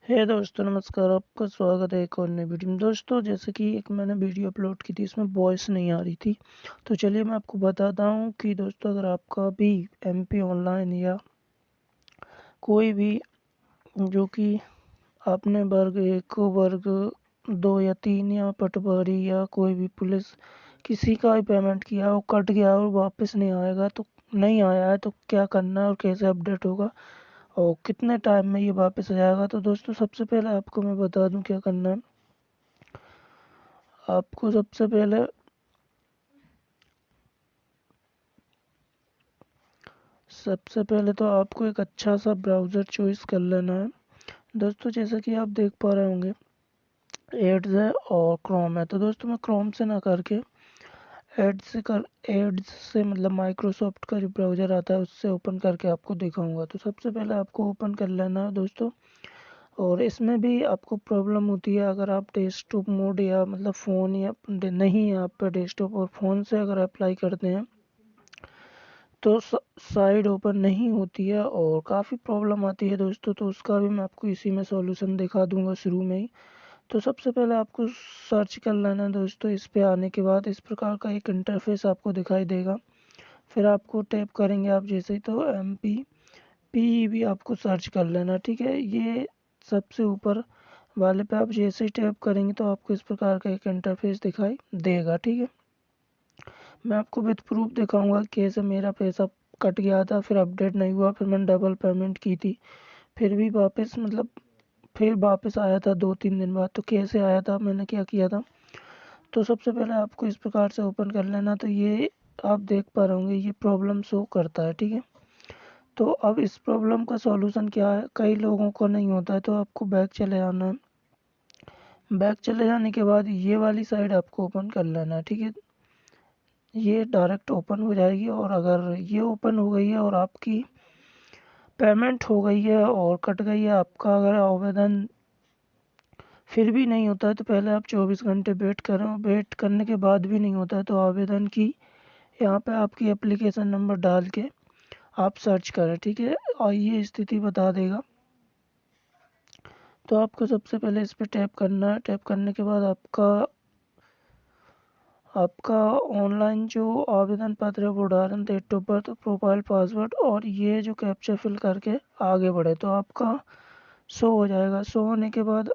हे दोस्तों, नमस्कार। आपका स्वागत है एक और नई वीडियो में। दोस्तों, जैसे कि एक मैंने वीडियो अपलोड की थी, इसमें वॉइस नहीं आ रही थी। तो चलिए मैं आपको बताता हूँ कि दोस्तों, अगर आपका भी एमपी ऑनलाइन या कोई भी जो कि आपने वर्ग 1, वर्ग 2 या 3 या पटवारी या कोई भी पुलिस किसी का भी पेमेंट किया वो कट गया और वापस नहीं आएगा, तो नहीं आया है तो क्या करना है और कैसे अपडेट होगा और कितने टाइम में ये वापस आ जाएगा। तो दोस्तों, सबसे पहले आपको मैं बता दूं क्या करना है। आपको सबसे पहले तो आपको एक अच्छा सा ब्राउज़र चॉइस कर लेना है। दोस्तों, जैसा कि आप देख पा रहे होंगे, एड्स है और क्रोम है। तो दोस्तों, मैं क्रोम से ना करके एड्स से मतलब माइक्रोसॉफ्ट का जो ब्राउज़र आता है उससे ओपन करके आपको दिखाऊंगा। तो सबसे पहले आपको ओपन कर लेना है दोस्तों। और इसमें भी आपको प्रॉब्लम होती है अगर आप डेस्कटॉप मोड या मतलब फ़ोन या नहीं है आप पे डेस्कटॉप, और फ़ोन से अगर अप्लाई करते हैं तो साइड ओपन नहीं होती है और काफ़ी प्रॉब्लम आती है दोस्तों। तो उसका भी मैं आपको इसी में सॉल्यूशन दिखा दूंगा शुरू में ही। तो सबसे पहले आपको सर्च कर लेना है दोस्तों। इस पे आने के बाद इस प्रकार का एक इंटरफेस आपको दिखाई देगा। फिर आपको टैप करेंगे आप जैसे ही, तो MPPEB आपको सर्च कर लेना, ठीक है। ये सबसे ऊपर वाले पे आप जैसे ही टैप करेंगे तो आपको इस प्रकार का एक इंटरफेस दिखाई देगा, ठीक है। मैं आपको विद प्रूफ दिखाऊंगा कैसे मेरा पैसा कट गया था, फिर अपडेट नहीं हुआ, फिर मैंने डबल पेमेंट की थी, फिर भी वापस मतलब फिर वापस आया था 2-3 दिन बाद। तो कैसे आया था, मैंने क्या किया था। तो सबसे पहले आपको इस प्रकार से ओपन कर लेना। तो ये आप देख पा रहे होंगे, ये प्रॉब्लम शो करता है, ठीक है। तो अब इस प्रॉब्लम का सॉल्यूशन क्या है, कई लोगों को नहीं होता है, तो आपको बैक चले आना है। बैक चले जाने के बाद ये वाली साइड आपको ओपन कर लेना है, ठीक है। ये डायरेक्ट ओपन हो जाएगी, और अगर ये ओपन हो गई है और आपकी पेमेंट हो गई है और कट गई है आपका अगर आवेदन फिर भी नहीं होता है, तो पहले आप 24 घंटे वेट करें। वेट करने के बाद भी नहीं होता है तो आवेदन की यहाँ पे आपकी एप्लीकेशन नंबर डाल के आप सर्च करें, ठीक है, और ये स्थिति बता देगा। तो आपको सबसे पहले इस पर टैप करना है। टैप करने के बाद आपका आपका ऑनलाइन जो आवेदन पत्र है वो डालें, date of birth, profile, password, और ये जो कैप्चा फिल करके आगे बढ़े तो आपका शो हो जाएगा। शो होने के बाद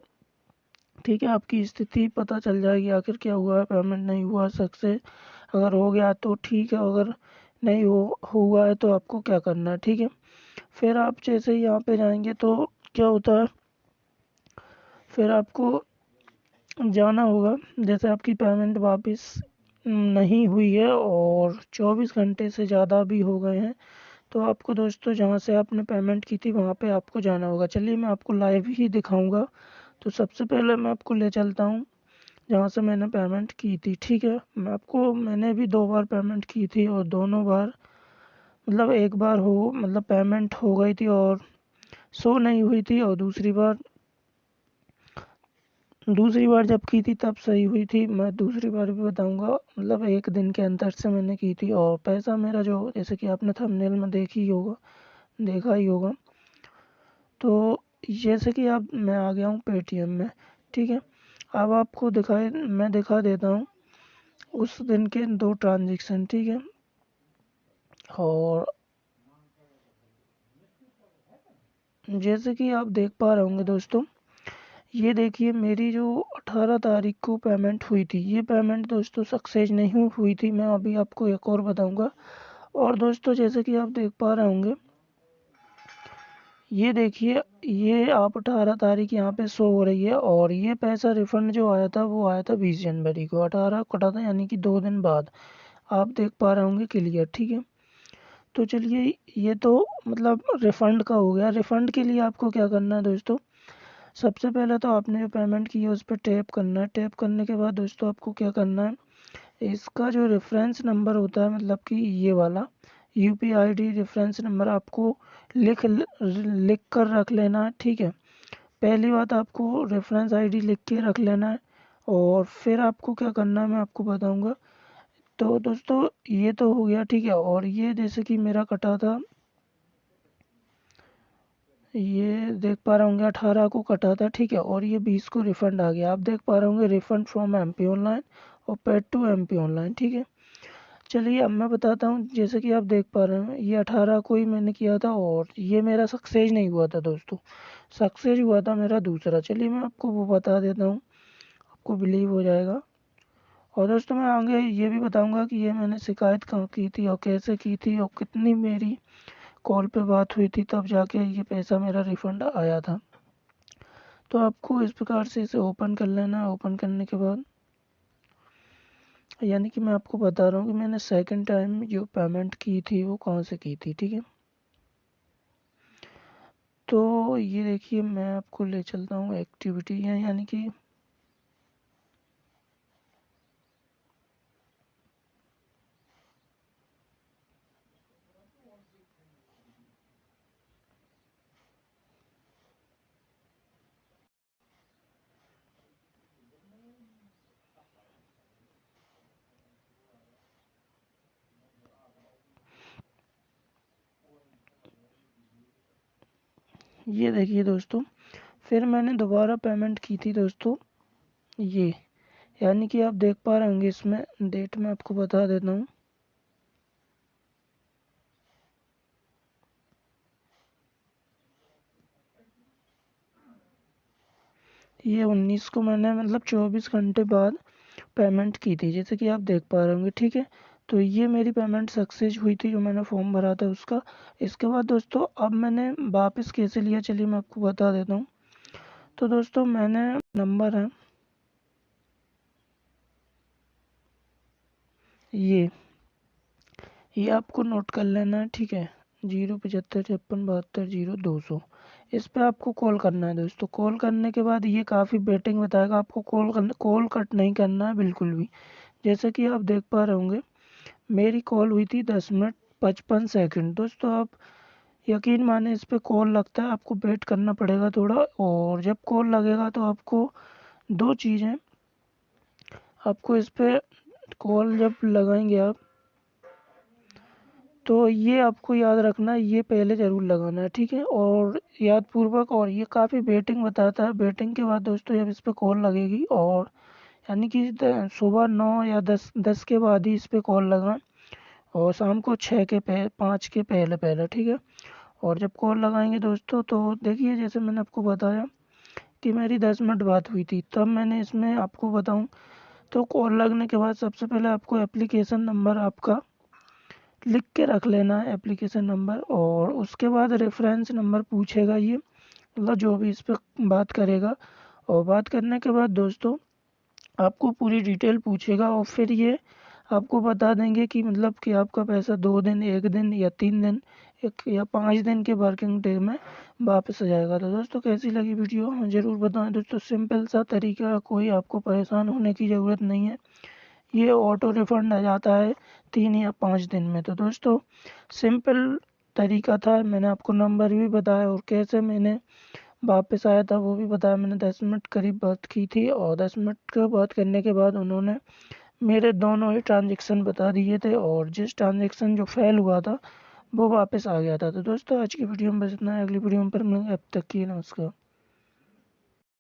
ठीक है, आपकी स्थिति पता चल जाएगी आखिर क्या हुआ है। पेमेंट नहीं हुआ सक्सेस, अगर हो गया तो ठीक है, अगर नहीं हुआ है तो आपको क्या करना है, ठीक है। फिर आप जैसे ही यहाँ पे जाएंगे तो क्या होता है, फिर आपको जाना होगा। जैसे आपकी पेमेंट वापस नहीं हुई है और 24 घंटे से ज़्यादा भी हो गए हैं, तो आपको दोस्तों जहाँ से आपने पेमेंट की थी वहाँ पे आपको जाना होगा। चलिए मैं आपको लाइव ही दिखाऊंगा। तो सबसे पहले मैं आपको ले चलता हूँ जहाँ से मैंने पेमेंट की थी, ठीक है। मैंने भी 2 बार पेमेंट की थी और दोनों बार मतलब एक बार हो मतलब पेमेंट हो गई थी और शो नहीं हुई थी, और दूसरी बार जब की थी तब सही हुई थी। मैं दूसरी बार भी बताऊंगा, मतलब एक दिन के अंतर से मैंने की थी और पैसा मेरा जो जैसे कि आपने थंबनेल में देखा ही होगा। तो जैसे कि अब मैं आ गया हूँ पेटीएम में, ठीक है। अब आपको मैं दिखा देता हूँ उस दिन के 2 ट्रांजेक्शन, ठीक है। और जैसे कि आप देख पा रहे होंगे दोस्तों, ये देखिए मेरी जो 18 तारीख को पेमेंट हुई थी, ये पेमेंट दोस्तों सक्सेस नहीं हुई थी। मैं अभी आपको एक और बताऊंगा। और दोस्तों, जैसे कि आप देख पा रहे होंगे, ये देखिए, ये आप 18 तारीख यहाँ पे शो हो रही है, और ये पैसा रिफंड जो आया था वो आया था 20 जनवरी को। 18 कटा था, यानी कि 2 दिन बाद। आप देख पा रहे होंगे क्लियर, ठीक है। तो चलिए, ये तो मतलब रिफंड का हो गया। रिफंड के लिए आपको क्या करना है दोस्तों, सबसे पहले तो आपने जो पेमेंट की है उस पर टैप करना है। टैप करने के बाद दोस्तों आपको क्या करना है, इसका जो रेफरेंस नंबर होता है, मतलब कि ये वाला UPID रेफरेंस नंबर आपको लिख कर रख लेना है, ठीक है। पहली बात, आपको रेफरेंस आईडी लिख के रख लेना है। और फिर आपको क्या करना है मैं आपको बताऊंगा। तो दोस्तों, ये तो हो गया, ठीक है। और ये जैसे कि मेरा कटा था, ये देख पा रहे होंगे 18 को कटा था, ठीक है, और ये 20 को रिफंड आ गया। आप देख पा रहे होंगे रिफंड फ्रॉम एमपी ऑनलाइन और पेड टू एमपी ऑनलाइन, ठीक है। चलिए अब मैं बताता हूँ। जैसे कि आप देख पा रहे हैं ये 18 को ही मैंने किया था और ये मेरा सक्सेस नहीं हुआ था दोस्तों, सक्सेस हुआ था मेरा दूसरा। चलिए मैं आपको वो बता देता हूँ, आपको बिलीव हो जाएगा। और दोस्तों मैं आगे ये भी बताऊंगा कि ये मैंने शिकायत कहाँ की थी और कैसे की थी और कितनी मेरी कॉल पे बात हुई थी, तब जाके ये पैसा मेरा रिफंड आया था। तो आपको इस प्रकार से इसे ओपन कर लेना। ओपन करने के बाद यानी कि मैं आपको बता रहा हूँ कि मैंने सेकंड टाइम जो पेमेंट की थी वो कहाँ से की थी, ठीक है। तो ये देखिए मैं आपको ले चलता हूँ एक्टिविटी है, यानी कि ये देखिए दोस्तों, फिर मैंने दोबारा पेमेंट की थी दोस्तों ये, यानी कि आप देख पा रहे होंगे इसमें डेट में आपको बता देता हूँ। ये 19 को मैंने मतलब 24 घंटे बाद पेमेंट की थी, जैसे कि आप देख पा रहे होंगे, ठीक है। तो ये मेरी पेमेंट सक्सेस हुई थी जो मैंने फॉर्म भरा था उसका। इसके बाद दोस्तों अब मैंने वापस कैसे लिया, चलिए मैं आपको बता देता हूँ। तो दोस्तों मैंने नंबर है ये आपको नोट कर लेना है, ठीक है। 07556720200, इस पे आपको कॉल करना है दोस्तों। कॉल करने के बाद ये काफ़ी वेटिंग बताएगा, आपको कॉल कट नहीं करना है बिल्कुल भी। जैसे कि आप देख पा रहे होंगे मेरी कॉल हुई थी 10 मिनट 55 सेकंड। दोस्तों आप यकीन माने इस पे कॉल लगता है आपको वेट करना पड़ेगा थोड़ा, और जब कॉल लगेगा तो आपको दो चीज़ें, आपको इस पे कॉल जब लगाएंगे आप, तो ये आपको याद रखना है, ये पहले ज़रूर लगाना है, ठीक है, और याद पूर्वक। और ये काफ़ी वेटिंग बताता है। वेटिंग के बाद दोस्तों जब इस पे कॉल लगेगी, और यानी कि सुबह 9 या 10 के बाद ही इस पे कॉल लगा, और शाम को 5 के पहले पहले, ठीक है। और जब कॉल लगाएंगे दोस्तों तो देखिए जैसे मैंने आपको बताया कि मेरी 10 मिनट बात हुई थी, तब मैंने इसमें आपको बताऊं तो कॉल लगने के बाद सबसे पहले आपको एप्लीकेशन नंबर आपका लिख के रख लेना है, एप्लीकेशन नंबर। और उसके बाद रेफरेंस नंबर पूछेगा ये, मतलब जो भी इस पर बात करेगा। और बात करने के बाद दोस्तों आपको पूरी डिटेल पूछेगा, और फिर ये आपको बता देंगे कि मतलब कि आपका पैसा 2 दिन, 1 दिन या 3 दिन, एक या 5 दिन के वर्किंग डे में वापस आ जाएगा। तो दोस्तों कैसी लगी वीडियो हमें ज़रूर बताएं दोस्तों। सिंपल सा तरीका, कोई आपको परेशान होने की ज़रूरत नहीं है। ये ऑटो रिफंड आ जाता है 3 या 5 दिन में। तो दोस्तों सिंपल तरीका था, मैंने आपको नंबर भी बताया और कैसे मैंने वापस आया था वो भी बताया। मैंने 10 मिनट करीब बात की थी, और 10 मिनट का बात करने के बाद उन्होंने मेरे दोनों ही ट्रांजेक्शन बता दिए थे, और जिस ट्रांजेक्शन जो फेल हुआ था वो वापस आ गया था। तो दोस्तों आज की वीडियो में बस इतना है, अगली वीडियो में पर मिलेंगे, अब तक की नमस्कार।